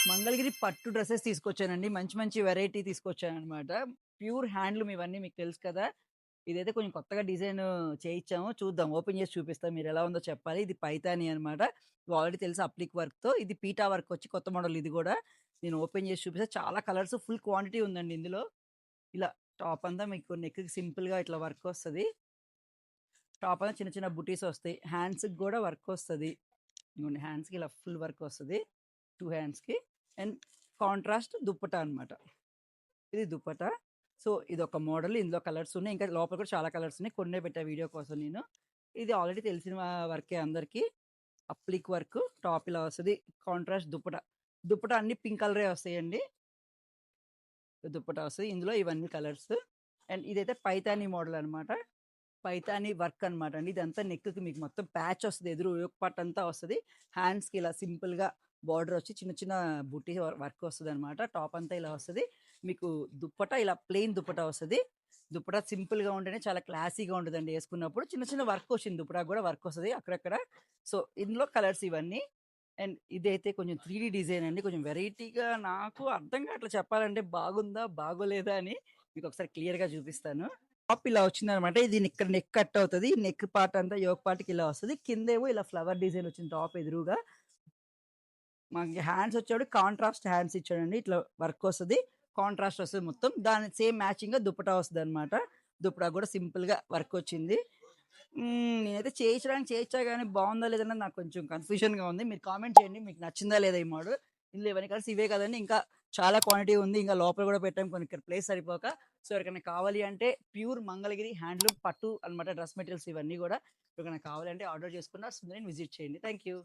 మంగళగిరి పట్టు డ్రెసెస్ తీసుకొచ్చానండి. మంచి మంచి వెరైటీ తీసుకొచ్చాననమాట. ప్యూర్ హ్యాండ్లూమ్ ఇవన్నీ మీకు తెలుసు కదా! ఇదైతే కొంచెం కొత్తగా డిజైన్ చేయిచ్చాము. చూద్దాం ఓపెన్ చేసి చూపిస్తా. మీరెలా ఉందో చెప్పాలి. ఇది పైతాని అనమాట. ఆల్రెడీ తెలుసు అప్లిక్ వర్క్‌తో. ఇది పీటా వర్క్ వచ్చి కొత్త మోడల్ ఇది గూడా. నేను ఓపెన్ చేసి చూపిస్తా. చాలా కలర్స్ ఫుల్ క్వాంటిటీ ఉందండి ఇందులో. ఇలా టాప్ అంతా మీకు నెక్‌కి సింపుల్‌గా ఇట్లా వర్క్ వస్తది. టాప్ అంతా చిన్న చిన్న బుటీస్ వస్తాయి. హ్యాండ్స్‌కి గూడా వర్క్ వస్తది. ఇదిగోండి హ్యాండ్స్‌కి ఇలా ఫుల్ వర్క్ వస్తది. 2 హ్యాండ్స్‌కి. అండ్ కాంట్రాస్ట్ దుప్పట్టా అనమాట. ఇది దుప్పట్టా. సో, ఇదొక మోడల్. ఇందులో కలర్స్ ఉన్నాయి. ఇంకా లోపల కూడా చాలా కలర్స్ ఉన్నాయి. కొన్నే పెట్టా వీడియో కోసం నేను. ఇది ఆల్రెడీ తెలిసిన వర్కే అందరికీ. అప్లిక్ వర్క్. టాప్ ఇలా వస్తది. కాంట్రాస్ట్ దుప్పట్టా. దుప్పట్టా అన్ని పింక్ కలరే వస్తాయండి. దుప్పట్టా వస్తది. ఇందులో ఇవన్నీ కలర్స్. అండ్ ఇదైతే పైతాని మోడల్ అనమాట. పైతాని వర్క్ అనమాట అండి. ఇదంతా నెక్‌కి మీకు మొత్తం ప్యాచ్ వస్తది. ఎదురు యోక్ పార్ట్ అంతా వస్తది. హ్యాండ్స్‌కి ఇలా సింపుల్‌గా బార్డర్ వచ్చి చిన్న చిన్న బుట్టి వర్క్ వస్తదనమాట. టాప్ అంతా ఇలా వస్తది. మీకు దుప్పట్టా ఇలా ప్లెయిన్ దుప్పట్టా వస్తది. దుప్పట్టా సింపుల్‌గా ఉంటేనే చాలా క్లాసీగా ఉంటదండి యేసుకున్నప్పుడు. చిన్న చిన్న వర్క్ వచ్చింది దుప్పటాకి గూడా వర్క్ వస్తది అక్కడక్కడ. సో, ఇందులో కలర్స్ ఇవన్నీ. అండ్ ఇదైతే కొంచెం 3 డిజైన్ అండి. కొంచెం వెరైటీగా నాకు అర్థం కావట్లే చెప్పాలంటే బాగుందా? బాగోలేదా? అని మీకొకసారి క్లియర్‌గా చూపిస్తాను. టాప్ ఇలా వచ్చిందనమాట. ఇది ఇక్కడ నెక్ కట్ అవుతది. నెక్ పార్ట్ అంతా యోక్ పార్ట్‌కి ఇలా వస్తది. కిందేమో ఇలా ఫ్లవర్ డిజైన్ వచ్చింది టాప్ ఎదురుగా. మనకి హ్యాండ్స్ వచ్చేటప్పటికి కాంట్రాస్ట్ హ్యాండ్స్ ఇచ్చాడండి. ఇట్లా వర్క్ వస్తది. కాంట్రాస్ట్ వస్తది మొత్తం. దానికి సేమ్ మ్యాచింగ్‌గా దుపట్టా వస్తదనమాట. దుపట్టా కూడా సింపుల్‌గా వర్క్ వచ్చింది. నేనైతే చేయించడానికి చేయించా గానీ బావుందా లేదా అన్నది నాకు కొంచెం కన్‌ఫ్యూజన్‌గా ఉంది. మీరు కామెంట్ చేయండి. మీకు నచ్చిందా లేదా ఈ మోడల్? ఇందులో ఇవన్నీ కలర్స్ ఇవే కదండీ! ఇంకా చాలా క్వాంటిటీ ఉంది. ఇంకా లోపల కూడా పెట్టాం కొన్ని ఇక్కడ ప్లేస్ సరిపోక. సో, ఎవరికైనా కావాలి అంటే ప్యూర్ మంగళగిరి హ్యాండ్లూమ్ పట్టు అన్నమాట డ్రెస్ మెటీరియల్స్ ఇవన్నీ గూడా. ఎవరికైనా కావాలంటే ఆర్డర్ చేసుకున్న సుందరిని విజిట్ చేయండి. Thank you.